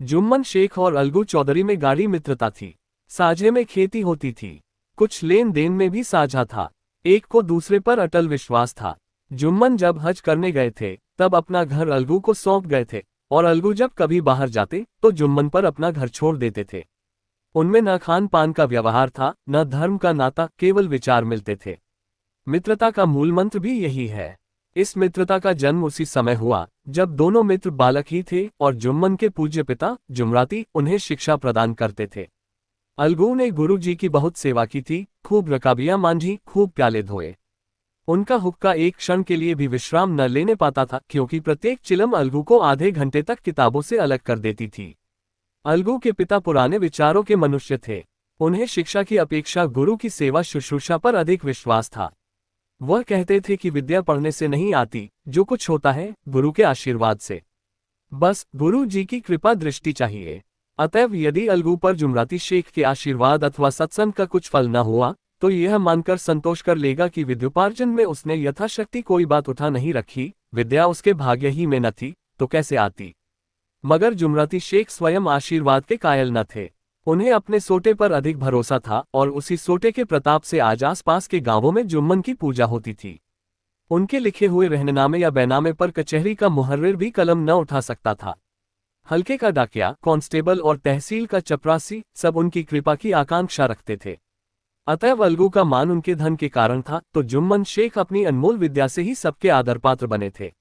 जुम्मन शेख और अलगू चौधरी में गाढ़ी मित्रता थी। साझे में खेती होती थी। कुछ लेन देन में भी साझा था। एक को दूसरे पर अटल विश्वास था। जुम्मन जब हज करने गए थे तब अपना घर अलगू को सौंप गए थे और अलगू जब कभी बाहर जाते तो जुम्मन पर अपना घर छोड़ देते थे। उनमें न खान पान का व्यवहार था, न धर्म का नाता, केवल विचार मिलते थे। मित्रता का मूल मंत्र भी यही है। इस मित्रता का जन्म उसी समय हुआ जब दोनों मित्र बालक ही थे और जुम्मन के पूज्य पिता जुमराती उन्हें शिक्षा प्रदान करते थे। अलगू ने गुरु जी की बहुत सेवा की थी, खूब रकाबियां मांझी, खूब प्याले धोए। उनका हुक्का एक क्षण के लिए भी विश्राम न लेने पाता था, क्योंकि प्रत्येक चिलम अलगू को आधे घंटे तक किताबों से अलग कर देती थी। अलगू के पिता पुराने विचारों के मनुष्य थे। उन्हें शिक्षा की अपेक्षा गुरु की सेवा शुश्रूषा पर अधिक विश्वास था। वह कहते थे कि विद्या पढ़ने से नहीं आती, जो कुछ होता है गुरु के आशीर्वाद से। बस गुरु जी की कृपा दृष्टि चाहिए। अतएव यदि अलगू पर जुमराती शेख के आशीर्वाद अथवा सत्संग का कुछ फल न हुआ तो यह मानकर संतोष कर लेगा कि विद्योपार्जन में उसने यथाशक्ति कोई बात उठा नहीं रखी। विद्या उसके भाग्य ही में न थी तो कैसे आती। मगर जुमराती शेख स्वयं आशीर्वाद के कायल न थे। उन्हें अपने सोटे पर अधिक भरोसा था और उसी सोटे के प्रताप से आज आसपास के गांवों में जुम्मन की पूजा होती थी। उनके लिखे हुए रहननामे या बैनामे पर कचहरी का मुहर्रिर भी कलम न उठा सकता था। हल्के का डाकिया, कांस्टेबल और तहसील का चपरासी सब उनकी कृपा की आकांक्षा रखते थे। अतएव अलगू का मान उनके धन के कारण था तो जुम्मन शेख अपनी अनमोल विद्या से ही सबके आदर पात्र बने थे।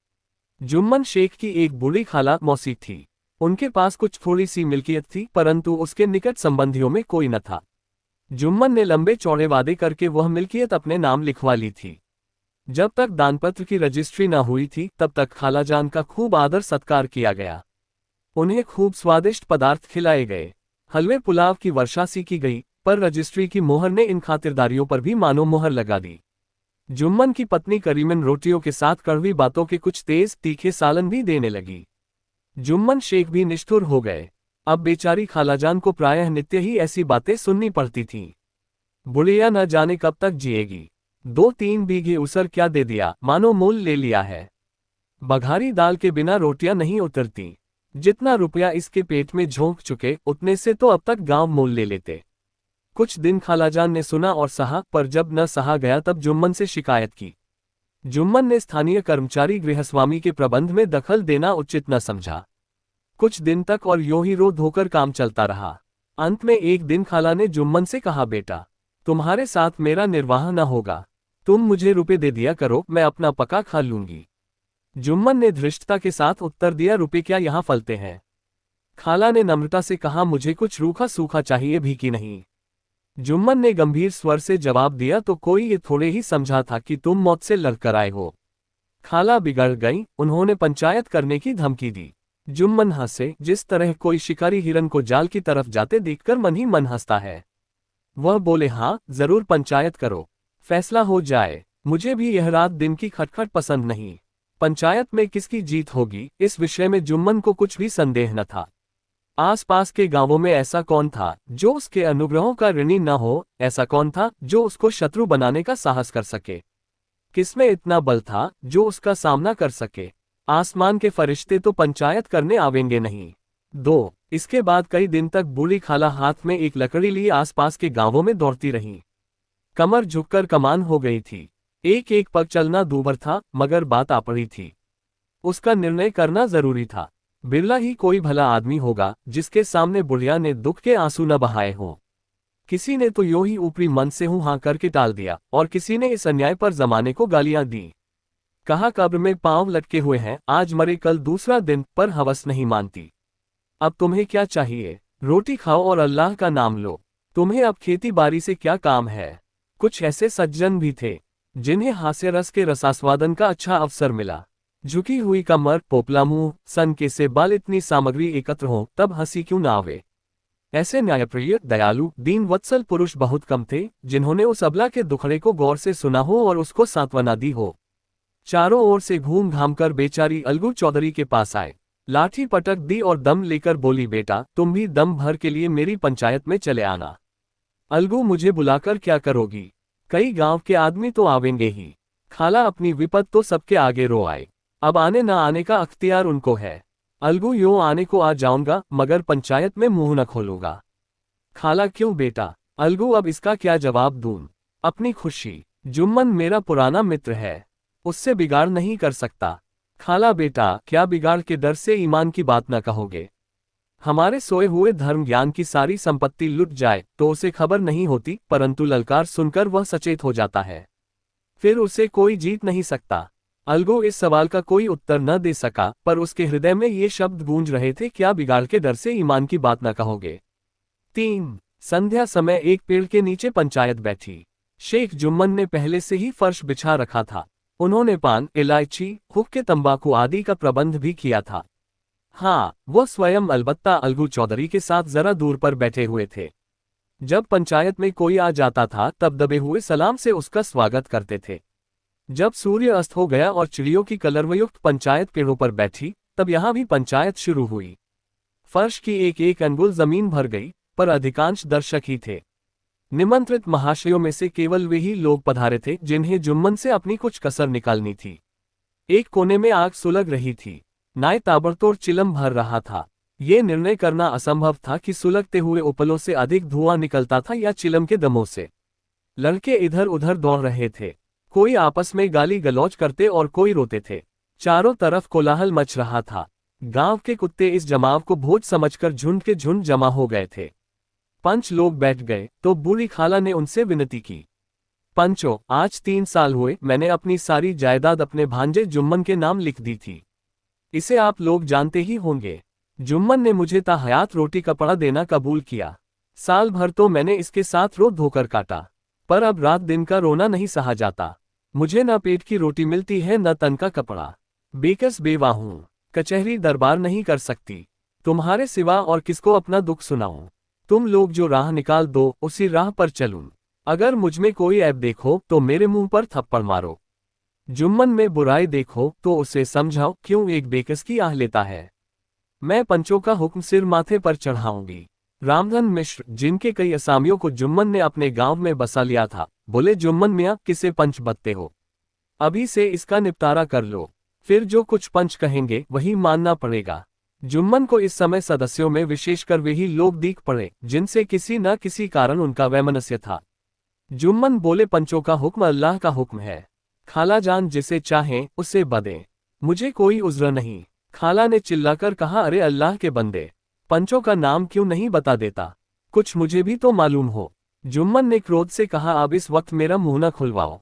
जुम्मन शेख की एक बूढ़ी खाला मौसी थी। उनके पास कुछ थोड़ी सी मिल्कियत थी, परंतु उसके निकट संबंधियों में कोई न था। जुम्मन ने लंबे चौड़े वादे करके वह मिल्कियत अपने नाम लिखवा ली थी। जब तक दानपत्र की रजिस्ट्री न हुई थी तब तक खालाजान का खूब आदर सत्कार किया गया। उन्हें खूब स्वादिष्ट पदार्थ खिलाए गए। हलवे पुलाव की वर्षा सी की गई, पर रजिस्ट्री की मोहर ने इन खातिरदारियों पर भी मानो मोहर लगा दी। जुम्मन की पत्नी करीमन रोटियों के साथ कड़वी बातों के कुछ तेज तीखे सालन भी देने लगी। जुम्मन शेख भी निष्ठुर हो गए। अब बेचारी खालाजान को प्रायः नित्य ही ऐसी बातें सुननी पड़ती थीं। बुढ़िया न जाने कब तक जिएगी। 2-3 बीघे उसर क्या दे दिया, मानो मोल ले लिया है। बघारी दाल के बिना रोटियां नहीं उतरती। जितना रुपया इसके पेट में झोंक चुके उतने से तो अब तक गांव मोल ले लेते। कुछ दिन खालाजान ने सुना और सहा, पर जब न सहा गया तब जुम्मन से शिकायत की। जुम्मन ने स्थानीय कर्मचारी गृहस्वामी के प्रबंध में दखल देना उचित न समझा। कुछ दिन तक और यूं ही रो धोकर काम चलता रहा। अंत में एक दिन खाला ने जुम्मन से कहा, बेटा तुम्हारे साथ मेरा निर्वाह न होगा, तुम मुझे रुपए दे दिया करो, मैं अपना पका खा लूंगी। जुम्मन ने धृष्टता के साथ उत्तर दिया, रुपए क्या यहाँ फलते हैं। खाला ने नम्रता से कहा, मुझे कुछ रूखा सूखा चाहिए भी कि नहीं। जुम्मन ने गंभीर स्वर से जवाब दिया, तो कोई ये थोड़े ही समझा था कि तुम मौत से लड़कर आए हो। खाला बिगड़ गई, उन्होंने पंचायत करने की धमकी दी। जुम्मन हंसे, जिस तरह कोई शिकारी हिरन को जाल की तरफ जाते देखकर मन ही मन हंसता है। वह बोले, हाँ जरूर पंचायत करो, फैसला हो जाए। मुझे भी यह रात दिन की खटखट पसंद नहीं। पंचायत में किसकी जीत होगी इस विषय में जुम्मन को कुछ भी संदेह न था। आसपास के गांवों में ऐसा कौन था जो उसके अनुग्रहों का ऋणी न हो, ऐसा कौन था जो उसको शत्रु बनाने का साहस कर सके। किसमें इतना बल था जो उसका सामना कर सके। आसमान के फरिश्ते तो पंचायत करने आवेंगे नहीं। 2 इसके बाद कई दिन तक बूढ़ी खाला हाथ में एक लकड़ी लिए आसपास के गांवों में दौड़ती रही। कमर झुककर कमान हो गई थी। एक एक पग चलना दूभर था, मगर बात आ पड़ी थी। उसका निर्णय करना जरूरी था। बिरला ही कोई भला आदमी होगा जिसके सामने बुढ़िया ने दुख के आंसू न बहाए हों। किसी ने तो यूं ही ऊपरी मन से हूं हां करके टाल दिया और किसी ने इस अन्याय पर जमाने को गालियां दी। कहा कब्र में पांव लटके हुए हैं, आज मरे कल दूसरा दिन, पर हवस नहीं मानती। अब तुम्हें क्या चाहिए, रोटी खाओ और अल्लाह का नाम लो। तुम्हें अब खेती बाड़ी से क्या काम है। कुछ ऐसे सज्जन भी थे जिन्हें हास्य रस के रसास्वादन का अच्छा अवसर मिला। झुकी हुई कमर, पोपला मुंह, सन के से बाल, इतनी सामग्री एकत्र हो तब हंसी क्यों ना आवे। ऐसे न्यायप्रिय, दयालु, दीन वत्सल पुरुष बहुत कम थे जिन्होंने उस अबला के दुखड़े को गौर से सुना हो और उसको सांत्वना दी हो। चारों ओर से घूम घाम कर बेचारी अलगू चौधरी के पास आए, लाठी पटक दी और दम लेकर बोली, बेटा तुम भी दम भर के लिए मेरी पंचायत में चले आना। अलगू मुझे बुलाकर क्या करोगी, कई गांव के आदमी तो आवेंगे ही। खाला अपनी विपद तो सबके आगे रो आए, अब आने न आने का अख्तियार उनको है। अलगू यूं आने को आ जाऊंगा मगर पंचायत में मुंह न खोलूंगा। खाला क्यों बेटा? अलगू अब इसका क्या जवाब दूं? अपनी खुशी। जुम्मन मेरा पुराना मित्र है, उससे बिगाड़ नहीं कर सकता। खाला बेटा क्या बिगाड़ के डर से ईमान की बात न कहोगे? हमारे सोए हुए धर्म ज्ञान की सारी संपत्ति लुट जाए तो उसे खबर नहीं होती, परंतु ललकार सुनकर वह सचेत हो जाता है, फिर उसे कोई जीत नहीं सकता। अलगू इस सवाल का कोई उत्तर न दे सका, पर उसके हृदय में ये शब्द गूंज रहे थे, क्या बिगाड़ के डर से ईमान की बात न कहोगे? 3 संध्या समय एक पेड़ के नीचे पंचायत बैठी। शेख जुम्मन ने पहले से ही फर्श बिछा रखा था। उन्होंने पान, इलायची, हुक्के, तंबाकू आदि का प्रबंध भी किया था। हाँ, वो स्वयं अलबत्ता अलगू चौधरी के साथ जरा दूर पर बैठे हुए थे। जब पंचायत में कोई आ जाता था तब दबे हुए सलाम से उसका स्वागत करते थे। जब सूर्य अस्त हो गया और चिड़ियों की कलरवयुक्त पंचायत पेड़ों पर बैठी, तब यहाँ भी पंचायत शुरू हुई। फर्श की एक एक अंगुल जमीन भर गई, पर अधिकांश दर्शक ही थे। निमंत्रित महाशयों में से केवल वे ही लोग पधारे थे जिन्हें जुम्मन से अपनी कुछ कसर निकालनी थी। एक कोने में आग सुलग रही थी, नाय ताबड़तोड़ चिलम भर रहा था। ये निर्णय करना असंभव था कि सुलगते हुए उपलों से अधिक धुआं निकलता था या चिलम के दमों से। लड़के इधर उधर दौड़ रहे थे, कोई आपस में गाली गलौज करते और कोई रोते थे। चारों तरफ कोलाहल मच रहा था। गांव के कुत्ते इस जमाव को भोज समझकर झुंड के झुंड जमा हो गए थे। पंच लोग बैठ गए तो बूढ़ी खाला ने उनसे विनती की, पंचों, आज 3 साल हुए मैंने अपनी सारी जायदाद अपने भांजे जुम्मन के नाम लिख दी थी। इसे आप लोग जानते ही होंगे। जुम्मन ने मुझे ताहयात रोटी कपड़ा देना कबूल किया। साल भर तो मैंने इसके साथ रो धोकर काटा, पर अब रात दिन का रोना नहीं सहा जाता। मुझे न पेट की रोटी मिलती है न तन का कपड़ा। बेकस बेवा हूं, कचहरी दरबार नहीं कर सकती। तुम्हारे सिवा और किसको अपना दुख सुनाऊं? तुम लोग जो राह निकाल दो उसी राह पर चलूं। अगर मुझमें कोई ऐब देखो तो मेरे मुंह पर थप्पड़ मारो। जुम्मन में बुराई देखो तो उसे समझाओ क्यों एक बेकस की आह लेता है। मैं पंचों का हुक्म सिर माथे पर चढ़ाऊंगी। रामधन मिश्र, जिनके कई असामियों को जुम्मन ने अपने गांव में बसा लिया था, बोले, जुम्मन मियाँ किसे पंच बदते हो? अभी से इसका निपटारा कर लो, फिर जो कुछ पंच कहेंगे वही मानना पड़ेगा। जुम्मन को इस समय सदस्यों में विशेषकर वे ही लोग दीख पड़े जिनसे किसी न किसी कारण उनका वैमनस्य था। जुम्मन बोले, पंचों का हुक्म अल्लाह का हुक्म है। खाला जान जिसे चाहें उसे बदें, मुझे कोई उज़्र नहीं। खाला ने चिल्लाकर कहा, अरे अल्लाह के बंदे, पंचों का नाम क्यों नहीं बता देता? कुछ मुझे भी तो मालूम हो। जुम्मन ने क्रोध से कहा, अब इस वक्त मेरा मुंह न खुलवाओ।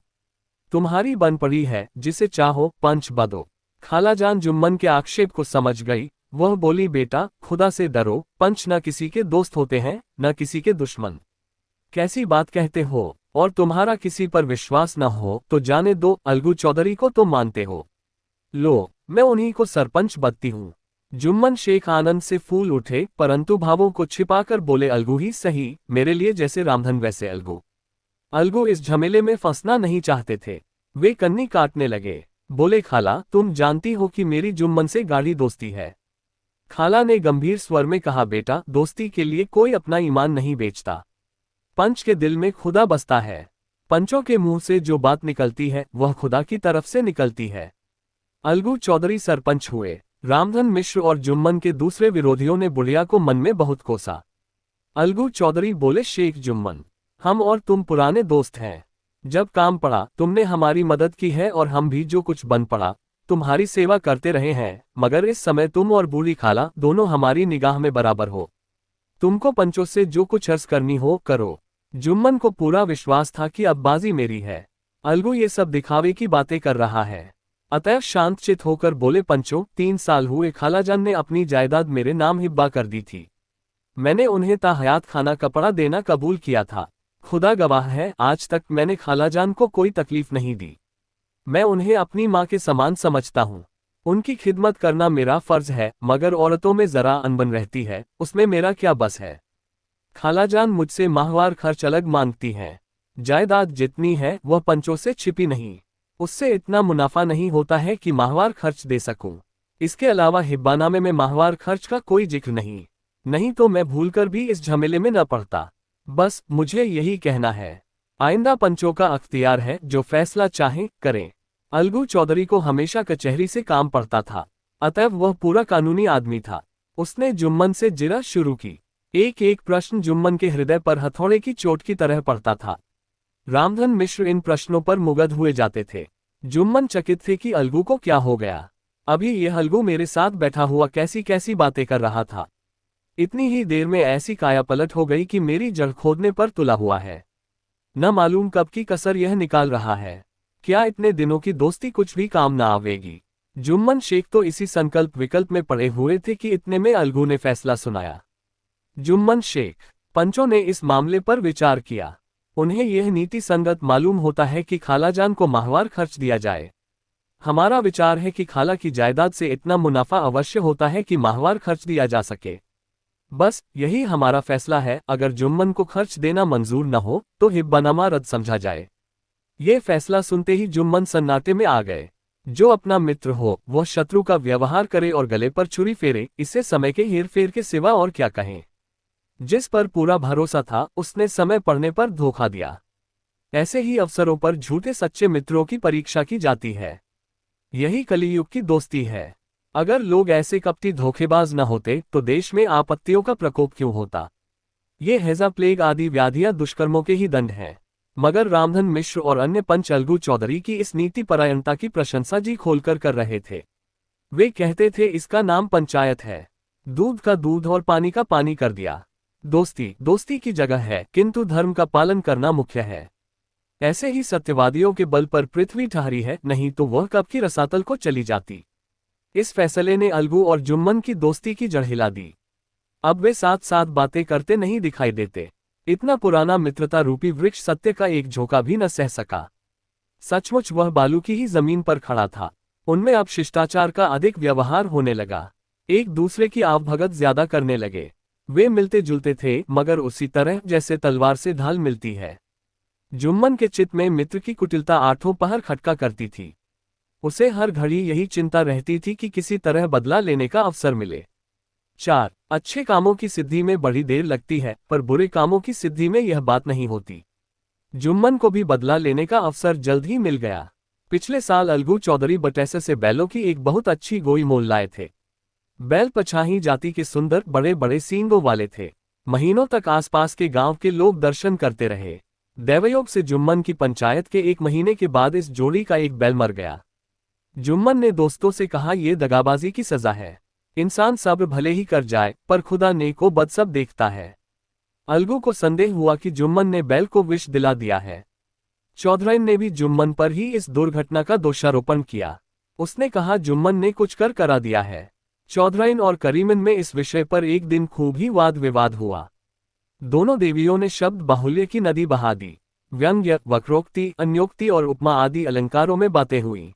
तुम्हारी बन पड़ी है, जिसे चाहो पंच बदो। खाला जान जुम्मन के आक्षेप को समझ गई। वह बोली, बेटा खुदा से डरो, पंच न किसी के दोस्त होते हैं न किसी के दुश्मन। कैसी बात कहते हो? और तुम्हारा किसी पर विश्वास न हो तो जाने दो, अलगू चौधरी को तो मानते हो। लो, मैं उन्हीं को सरपंच बदती हूँ। जुम्मन शेख आनंद से फूल उठे, परंतु भावों को छिपाकर बोले, अलगू ही सही, मेरे लिए जैसे रामधन वैसे अलगू। अलगू इस झमेले में फंसना नहीं चाहते थे। वे कन्नी काटने लगे। बोले, खाला तुम जानती हो कि मेरी जुम्मन से गाढ़ी दोस्ती है। खाला ने गंभीर स्वर में कहा, बेटा दोस्ती के लिए कोई अपना ईमान नहीं बेचता। पंच के दिल में खुदा बसता है। पंचों के मुंह से जो बात निकलती है वह खुदा की तरफ से निकलती है। अलगू चौधरी सरपंच हुए। रामधन मिश्र और जुम्मन के दूसरे विरोधियों ने बुढ़िया को मन में बहुत कोसा। अलगू चौधरी बोले, शेख जुम्मन, हम और तुम पुराने दोस्त हैं। जब काम पड़ा तुमने हमारी मदद की है और हम भी जो कुछ बन पड़ा तुम्हारी सेवा करते रहे हैं, मगर इस समय तुम और बूढ़ी खाला दोनों हमारी निगाह में बराबर हो। तुमको पंचों से जो कुछ अर्ज करनी हो करो। जुम्मन को पूरा विश्वास था कि अब बाजी मेरी है। अलगू ये सब दिखावे की बातें कर रहा है। अतएव शांतचित होकर बोले, पंचों 3 साल हुए खालाजान ने अपनी जायदाद मेरे नाम हिब्बा कर दी थी। मैंने उन्हें ताहयात खाना कपड़ा देना कबूल किया था। खुदा गवाह है, आज तक मैंने खालाजान को कोई तकलीफ नहीं दी। मैं उन्हें अपनी माँ के समान समझता हूँ। उनकी खिदमत करना मेरा फर्ज है, मगर औरतों में जरा अनबन रहती है, उसमें मेरा क्या बस है। खालाजान मुझसे माहवार खर्च अलग मांगती हैं। जायदाद जितनी है वह पंचों से छिपी नहीं। उससे इतना मुनाफा नहीं होता है कि माहवार खर्च दे सकूं। इसके अलावा हिब्बानामे में माहवार खर्च का कोई जिक्र नहीं तो मैं भूलकर भी इस झमेले में न पड़ता। बस मुझे यही कहना है। आइंदा पंचों का अख्तियार है, जो फैसला चाहें करें। अलगू चौधरी को हमेशा कचहरी से काम पड़ता था। अतएव वह पूरा कानूनी आदमी था। उसने जुम्मन से जिरह शुरू की। एक एक प्रश्न जुम्मन के हृदय पर हथौड़े की चोट की तरह पड़ता था। रामधन मिश्र इन प्रश्नों पर मुग्ध हुए जाते थे। जुम्मन चकित थे कि अलगू को क्या हो गया। अभी यह अलगू मेरे साथ बैठा हुआ कैसी कैसी बातें कर रहा था। इतनी ही देर में ऐसी कायापलट हो गई कि मेरी जड़ खोदने पर तुला हुआ है। न मालूम कब की कसर यह निकाल रहा है। क्या इतने दिनों की दोस्ती कुछ भी काम न आवेगी। जुम्मन शेख तो इसी संकल्प विकल्प में पड़े हुए थे कि इतने में अलगू ने फैसला सुनाया। जुम्मन शेख, पंचों ने इस मामले पर विचार किया। उन्हें यह नीति संगत मालूम होता है कि खालाजान को माहवार खर्च दिया जाए। हमारा विचार है कि खाला की जायदाद से इतना मुनाफा अवश्य होता है कि माहवार खर्च दिया जा सके। बस यही हमारा फैसला है। अगर जुम्मन को खर्च देना मंजूर न हो तो हिब्बानामा रद्द समझा जाए। ये फैसला सुनते ही जुम्मन सन्नाटे में आ गए। जो अपना मित्र हो वह शत्रु का व्यवहार करे और गले पर छुरी फेरे, इससे समय के हेरफेर के सिवा और क्या कहें। जिस पर पूरा भरोसा था उसने समय पड़ने पर धोखा दिया। ऐसे ही अवसरों पर झूठे सच्चे मित्रों की परीक्षा की जाती है। यही कलियुग की दोस्ती है। अगर लोग ऐसे कपटी धोखेबाज न होते तो देश में आपत्तियों का प्रकोप क्यों होता। ये हैजा, प्लेग आदि व्याधियां दुष्कर्मों के ही दंड हैं। मगर रामधन मिश्र और अन्य पंच अलगू चौधरी की इस नीति परायणता की प्रशंसा जी खोलकर कर रहे थे। वे कहते थे इसका नाम पंचायत है। दूध का दूध और पानी का पानी कर दिया। दोस्ती दोस्ती की जगह है, किंतु धर्म का पालन करना मुख्य है। ऐसे ही सत्यवादियों के बल पर पृथ्वी ठहरी है, नहीं तो वह कब की रसातल को चली जाती। इस फैसले ने अलगू और जुम्मन की दोस्ती की जड़ हिला दी। अब वे साथ साथ बातें करते नहीं दिखाई देते। इतना पुराना मित्रता रूपी वृक्ष सत्य का एक झोंका भी न सह सका। सचमुच वह बालू की ही जमीन पर खड़ा था। उनमें अब शिष्टाचार का अधिक व्यवहार होने लगा। एक दूसरे की आवभगत ज्यादा करने लगे। वे मिलते जुलते थे, मगर उसी तरह जैसे तलवार से ढाल मिलती है। जुम्मन के चित्त में मित्र की कुटिलता आठों पहर खटका करती थी। उसे हर घड़ी यही चिंता रहती थी कि किसी तरह बदला लेने का अवसर मिले। 4. अच्छे कामों की सिद्धि में बड़ी देर लगती है, पर बुरे कामों की सिद्धि में यह बात नहीं होती। जुम्मन को भी बदला लेने का अवसर जल्द ही मिल गया। पिछले साल अलगू चौधरी बटैसे से बैलों की एक बहुत अच्छी गोई मोल लाए थे। बैल पछाही जाति के सुंदर बड़े बड़े सींगों वाले थे। महीनों तक आसपास के गांव के लोग दर्शन करते रहे। दैवयोग से जुम्मन की पंचायत के 1 महीने के बाद इस जोड़ी का एक बैल मर गया। जुम्मन ने दोस्तों से कहा, यह दगाबाजी की सजा है। इंसान सब्र भले ही कर जाए, पर खुदा नेको बद सब देखता है। अलगू को संदेह हुआ कि जुम्मन ने बैल को विष दिला दिया है। चौधराइन ने भी जुम्मन पर ही इस दुर्घटना का दोषारोपण किया। उसने कहा जुम्मन ने कुछ कर करा दिया है। चौधराइन और करीमन में इस विषय पर एक दिन खूब ही वाद विवाद हुआ। दोनों देवियों ने शब्द बाहुल्य की नदी बहा दी। व्यंग्य, वक्रोक्ति, अन्योक्ति और उपमा आदि अलंकारों में बातें हुई।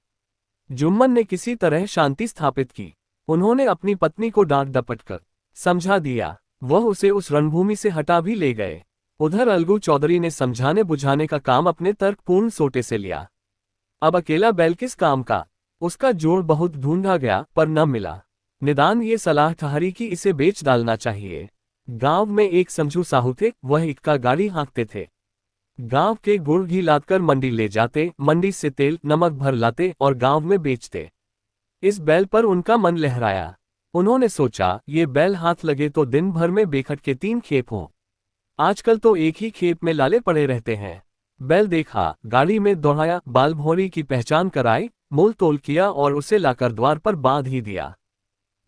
जुम्मन ने किसी तरह शांति स्थापित की। उन्होंने अपनी पत्नी को डांट डपट कर समझा दिया। वह उसे उस रणभूमि से हटा भी ले गए। उधर अलगू चौधरी ने समझाने बुझाने का काम अपने तर्कपूर्ण सोटे से लिया। अब अकेला बैल किस काम का। उसका जोड़ बहुत ढूंढा गया, पर न मिला। निदान ये सलाह ठहरी कि इसे बेच डालना चाहिए। गांव में एक समझू साहू थे, वह इक्का गाड़ी हाँकते थे। गांव के गुड़ घी लादकर मंडी ले जाते, मंडी से तेल नमक भर लाते और गांव में बेचते। इस बैल पर उनका मन लहराया। उन्होंने सोचा, ये बैल हाथ लगे तो दिन भर में बेखट के 3 खेप हों। आजकल तो एक ही खेप में लाले पड़े रहते हैं। बैल देखा, गाड़ी में दौड़ाया, बाल भौरी की पहचान कराई, मोल तोल किया और उसे लाकर द्वार पर बांध ही दिया।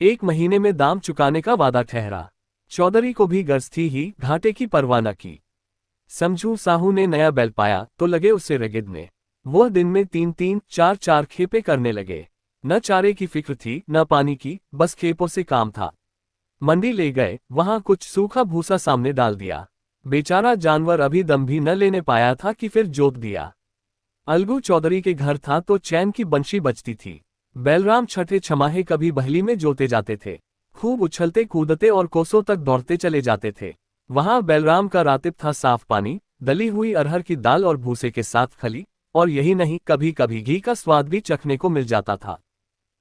1 महीने में दाम चुकाने का वादा ठहरा। चौधरी को भी गर्ज थी ही, घाटे की परवाह न की। समझू साहू ने नया बैल पाया तो लगे उसे रगड़ने। वह दिन में 3-3, 4-4 खेपे करने लगे। न चारे की फिक्र थी, न पानी की, बस खेपों से काम था। मंडी ले गए, वहां कुछ सूखा भूसा सामने डाल दिया। बेचारा जानवर अभी दम भी न लेने पाया था कि फिर जोत दिया। अलगू चौधरी के घर था तो चैन की बंशी बजती थी। बैलराम छठे छमाहे कभी बहली में जोते जाते थे। खूब उछलते कूदते और कोसों तक दौड़ते चले जाते थे। वहां बैलराम का रातिब था साफ पानी, दली हुई अरहर की दाल और भूसे के साथ खली, और यही नहीं, कभी कभी घी का स्वाद भी चखने को मिल जाता था।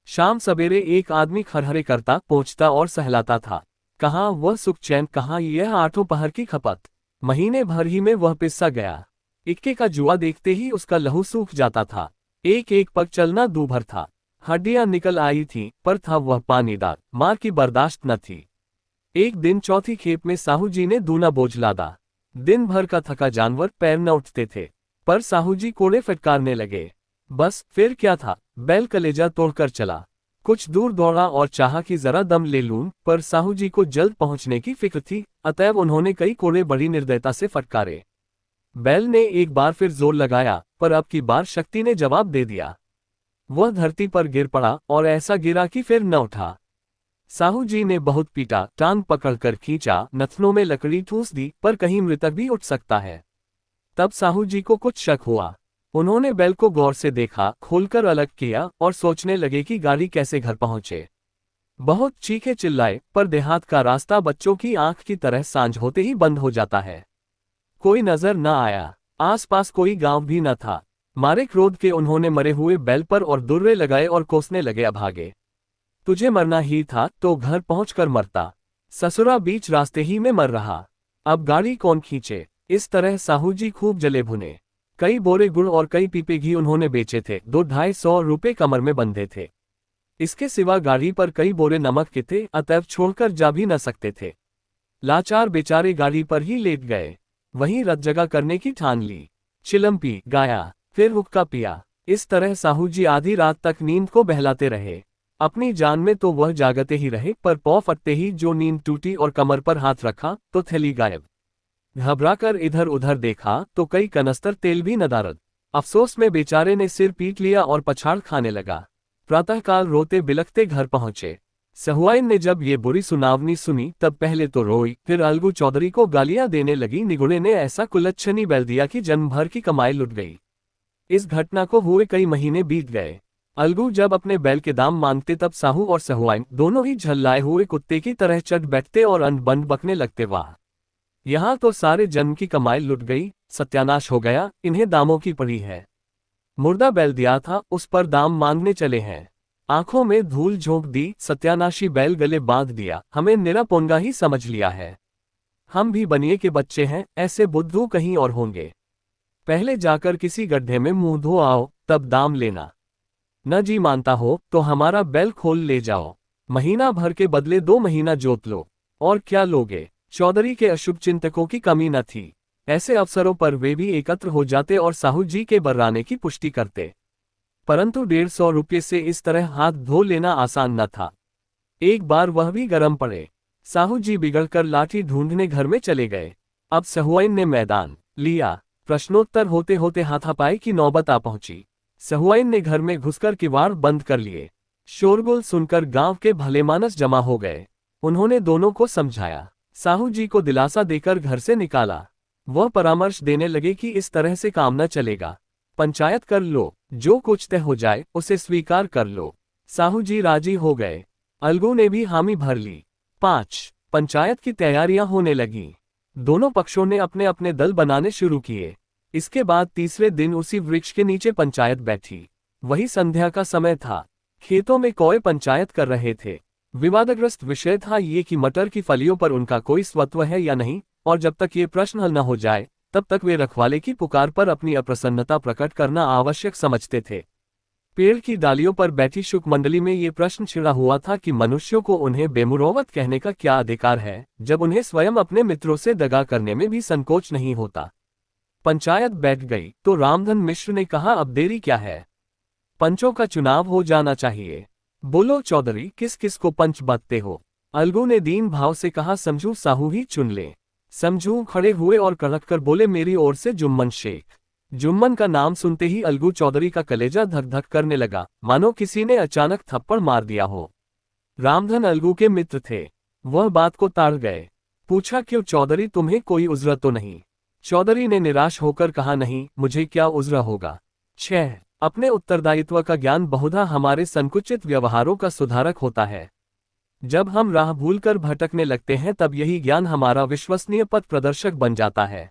शाम सवेरे एक आदमी खरहरे करता, पोंछता और सहलाता था। कहाँ वह सुख चैन, कहाँ यह 8 पहर की खपत। महीने भर ही में वह पिस्सा गया। इक्के का जुआ देखते ही उसका लहू सूख जाता था। एक एक पग चलना दूभर था। हड्डियां निकल आई थीं, पर था वह पानीदार, मार की बर्दाश्त न थी। एक दिन चौथी खेप में साहू जी ने दूना बोझ लादा। दिन भर का थका जानवर पैर न उठते थे, पर साहू जी कोड़े फटकारने लगे। बस फिर क्या था, बैल कलेजा तोड़कर चला। कुछ दूर दौड़ा और चाहा कि जरा दम ले लूं, पर साहू जी को जल्द पहुंचने की फिक्र थी, अतएव उन्होंने कई कोड़े बड़ी निर्दयता से फटकारे। बैल ने एक बार फिर जोर लगाया, पर अब की बार शक्ति ने जवाब दे दिया। वह धरती पर गिर पड़ा और ऐसा गिरा कि फिर न उठा। साहू जी ने बहुत पीटा, टांग पकड़कर खींचा, नथनों में लकड़ी ठूस दी, पर कहीं मृतक भी उठ सकता है। तब साहू जी को कुछ शक हुआ। उन्होंने बैल को गौर से देखा, खोलकर अलग किया और सोचने लगे कि गाड़ी कैसे घर पहुंचे। बहुत चीखे चिल्लाए, पर देहात का रास्ता बच्चों की आंख की तरह सांझ होते ही बंद हो जाता है। कोई नजर न आया, आसपास कोई गांव भी न था। मारे क्रोध के उन्होंने मरे हुए बैल पर और दुर्रे लगाए और कोसने लगे, अभागे, तुझे मरना ही था तो घर पहुंचकर मरता, ससुरा बीच रास्ते ही में मर रहा, अब गाड़ी कौन खींचे। इस तरह साहू जी खूब जले भुने। कई बोरे गुड़ और कई पीपे घी उन्होंने बेचे थे, 200-250 रुपए कमर में बंधे थे। इसके सिवा गाड़ी पर कई बोरे नमक के थे, अतएव छोड़कर जा भी न सकते थे। लाचार बेचारे गाड़ी पर ही लेट गए, वहीं रत जगह करने की ठान ली। चिलम पी, गाया, फिर हुक्का पिया। इस तरह साहू जी आधी रात तक नींद को बहलाते रहे। अपनी जान में तो वह जागते ही रहे, पर पौ फटते ही जो नींद टूटी और कमर पर हाथ रखा तो थैली गायब। घबराकर इधर उधर देखा तो कई कनस्तर तेल भी नदारद। अफसोस में बेचारे ने सिर पीट लिया और पछाड़ खाने लगा। प्रातःकाल रोते बिलखते घर पहुंचे। सहुआइन ने जब ये बुरी सुनावनी सुनी तब पहले तो रोई, फिर अलगू चौधरी को गालियां देने लगी। निगुड़े ने ऐसा कुलच्छनी बैल दिया कि जन्म भर की कमाई लुट गई। इस घटना को हुए कई महीने बीत गए। अलगू जब अपने बैल के दाम मांगते तब साहू और सहुआइन दोनों ही झल्लाए हुए कुत्ते की तरह चट बैठते और अनबन बकने लगते। वाह, यहाँ तो सारे जन्म की कमाई लुट गई, सत्यानाश हो गया, इन्हें दामों की पड़ी है। मुर्दा बैल दिया था, उस पर दाम मांगने चले हैं। आंखों में धूल झोंक दी, सत्यानाशी बैल गले बांध दिया, हमें निरा पोंगा ही समझ लिया है। हम भी बनिए के बच्चे हैं, ऐसे बुद्धू कहीं और होंगे। पहले जाकर किसी गड्ढे में मुंह धो आओ, तब दाम लेना। न जी मानता हो तो हमारा बैल खोल ले जाओ, महीना भर के बदले 2 महीना जोत लो, और क्या लोगे। चौधरी के अशुभ चिंतकों की कमी न थी। ऐसे अवसरों पर वे भी एकत्र हो जाते और साहू जी के बर्राने की पुष्टि करते। परंतु 150 रुपये से इस तरह हाथ धो लेना आसान न था। एक बार वह भी गर्म पड़े। साहू जी बिगड़कर लाठी ढूंढने घर में चले गए। अब सहुआइन ने मैदान लिया। प्रश्नोत्तर होते होते हाथापाई की नौबत आ पहुंची। सहुआइन ने घर में घुसकर किवाड़ बंद कर लिए। शोरगुल सुनकर गांव के भलेमानस जमा हो गए। उन्होंने दोनों को समझाया, साहू जी को दिलासा देकर घर से निकाला। वह परामर्श देने लगे कि इस तरह से काम न चलेगा, पंचायत कर लो, जो कुछ तय हो जाए उसे स्वीकार कर लो। साहू जी राजी हो गए। अलगू ने भी हामी भर ली। 5 पंचायत की तैयारियां होने लगीं। दोनों पक्षों ने अपने अपने दल बनाने शुरू किए। इसके बाद तीसरे दिन उसी वृक्ष के नीचे पंचायत बैठी। वही संध्या का समय था। खेतों में कौए पंचायत कर रहे थे। विवादग्रस्त विषय था ये कि मटर की फलियों पर उनका कोई स्वत्व है या नहीं, और जब तक ये प्रश्न हल न हो जाए तब तक वे रखवाले की पुकार पर अपनी अप्रसन्नता प्रकट करना आवश्यक समझते थे। पेड़ की डालियों पर बैठी शुक मंडली में ये प्रश्न छिड़ा हुआ था कि मनुष्यों को उन्हें बेमुरौवत कहने का क्या अधिकार है, जब उन्हें स्वयं अपने मित्रों से दगा करने में भी संकोच नहीं होता। पंचायत बैठ गई तो रामधन मिश्र ने कहा, अब देरी क्या है, पंचों का चुनाव हो जाना चाहिए। बोलो चौधरी, किस किस को पंच बांटते हो। अलगू ने दीन भाव से कहा, समझू साहू ही चुन ले। समझू खड़े हुए और कड़क कर बोले, मेरी ओर से जुम्मन शेख। जुम्मन का नाम सुनते ही अलगू चौधरी का कलेजा धक धक करने लगा, मानो किसी ने अचानक थप्पड़ मार दिया हो। रामधन अलगू के मित्र थे, वह बात को ताड़ गए। पूछा, क्यों चौधरी, तुम्हें कोई उज़्र तो नहीं। चौधरी ने निराश होकर कहा, नहीं, मुझे क्या उज़्र होगा। 6 अपने उत्तरदायित्व का ज्ञान बहुधा हमारे संकुचित व्यवहारों का सुधारक होता है। जब हम राह भूलकर भटकने लगते हैं तब यही ज्ञान हमारा विश्वसनीय पथ प्रदर्शक बन जाता है।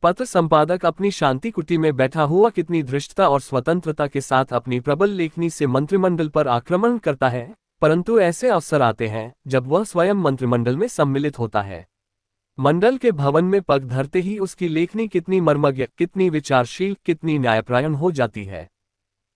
पत्र संपादक अपनी शांति कुटी में बैठा हुआ कितनी धृष्टता और स्वतंत्रता के साथ अपनी प्रबल लेखनी से मंत्रिमंडल पर आक्रमण करता है, परंतु ऐसे अवसर आते हैं जब वह स्वयं मंत्रिमंडल में सम्मिलित होता है। मंडल के भवन में पग धरते ही उसकी लेखनी कितनी मर्मज्ञ, कितनी विचारशील, कितनी न्यायपरायण हो जाती है।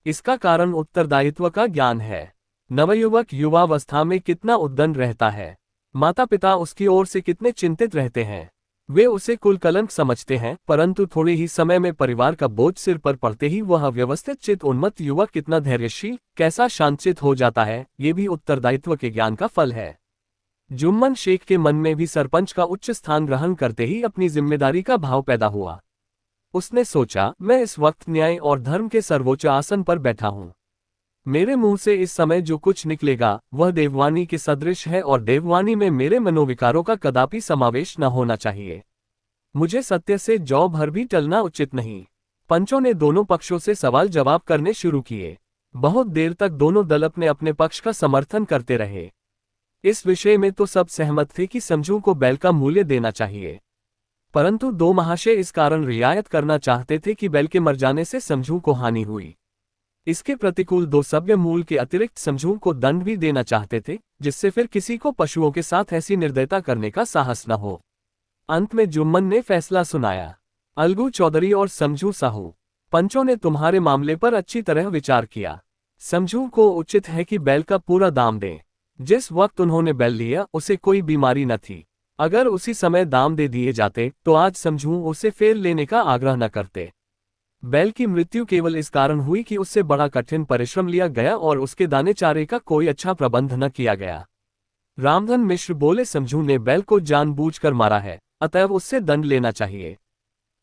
इसका कारण उत्तरदायित्व का ज्ञान है। नवयुवक युवावस्था में कितना उद्दंड रहता है, माता पिता उसकी ओर से कितने चिंतित रहते हैं। वे उसे कुल कलंक समझते हैं, परंतु थोड़े ही समय में परिवार का बोझ सिर पर पड़ते ही वह व्यवस्थित चित्त उन्मत्त युवक कितना धैर्यशील, कैसा शांतचित्त हो जाता है, ये भी उत्तरदायित्व के ज्ञान का फल है। जुम्मन शेख के मन में भी सरपंच का उच्च स्थान ग्रहण करते ही अपनी जिम्मेदारी का भाव पैदा हुआ। उसने सोचा, मैं इस वक्त न्याय और धर्म के सर्वोच्च आसन पर बैठा हूँ। मेरे मुंह से इस समय जो कुछ निकलेगा वह देववाणी के सदृश है और देववाणी में मेरे मनोविकारों का कदापि समावेश न होना चाहिए। मुझे सत्य से जौ भर भी टलना उचित नहीं। पंचों ने दोनों पक्षों से सवाल जवाब करने शुरू किए। बहुत देर तक दोनों दल अपने अपने पक्ष का समर्थन करते रहे। इस विषय में तो सब सहमत थे कि समझू को बैल का मूल्य देना चाहिए, परंतु दो महाशय इस कारण रियायत करना चाहते थे कि बैल के मर जाने से समझू को हानि हुई। इसके प्रतिकूल दो सभ्य मूल के अतिरिक्त समझू को दंड भी देना चाहते थे, जिससे फिर किसी को पशुओं के साथ ऐसी निर्दयता करने का साहस न हो। अंत में जुम्मन ने फैसला सुनाया, अलगू चौधरी और समझू साहू, पंचों ने तुम्हारे मामले पर अच्छी तरह विचार किया। समझू को उचित है कि बैल का पूरा दाम दें। जिस वक्त उन्होंने बैल लिया उसे कोई बीमारी न थी। अगर उसी समय दाम दे दिए जाते तो आज समझू उसे फेर लेने का आग्रह न करते। बैल की मृत्यु केवल इस कारण हुई कि उससे बड़ा कठिन परिश्रम लिया गया और उसके दाने चारे का कोई अच्छा प्रबंध न किया गया। रामधन मिश्र बोले, समझू ने बैल को जानबूझकर मारा है, अतएव उससे दंड लेना चाहिए।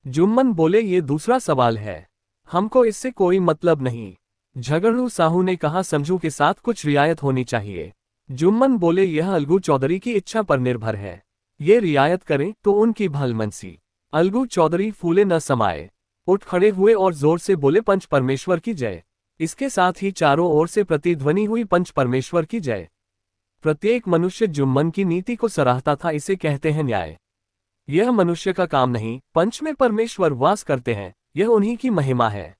जुम्मन बोले, ये दूसरा सवाल है, हमको इससे कोई मतलब नहीं। झगड़ू साहू ने कहा, समझू के साथ कुछ रियायत होनी चाहिए। जुम्मन बोले, यह अलगू चौधरी की इच्छा पर निर्भर है। ये रियायत करें तो उनकी भलमनसी। अलगू चौधरी फूले न समाये, उठ खड़े हुए और जोर से बोले, पंच परमेश्वर की जय। इसके साथ ही चारों ओर से प्रतिध्वनि हुई, पंच परमेश्वर की जय। प्रत्येक मनुष्य जुम्मन की नीति को सराहता था। इसे कहते हैं न्याय। यह मनुष्य का काम नहीं, पंच में परमेश्वर वास करते हैं, यह उन्हीं की महिमा है।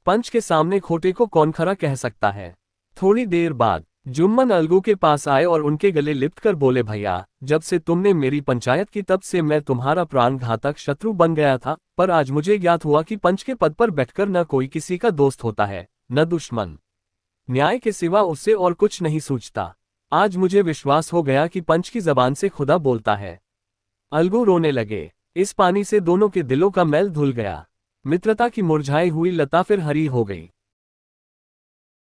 पंच के सामने खोटे को कौन खरा कह सकता है। थोड़ी देर बाद जुम्मन अलगू के पास आए और उनके गले लिपटकर बोले, भैया, जब से तुमने मेरी पंचायत की तब से मैं तुम्हारा प्राणघातक शत्रु बन गया था, पर आज मुझे ज्ञात हुआ कि पंच के पद पर बैठकर न कोई किसी का दोस्त होता है, न दुश्मन। न्याय के सिवा उससे और कुछ नहीं सूझता। आज मुझे विश्वास हो गया कि पंच की जबान से खुदा बोलता है। अलगू रोने लगे। इस पानी से दोनों के दिलों का मैल धुल गया। मित्रता की मुरझाई हुई लता फिर हरी हो गई।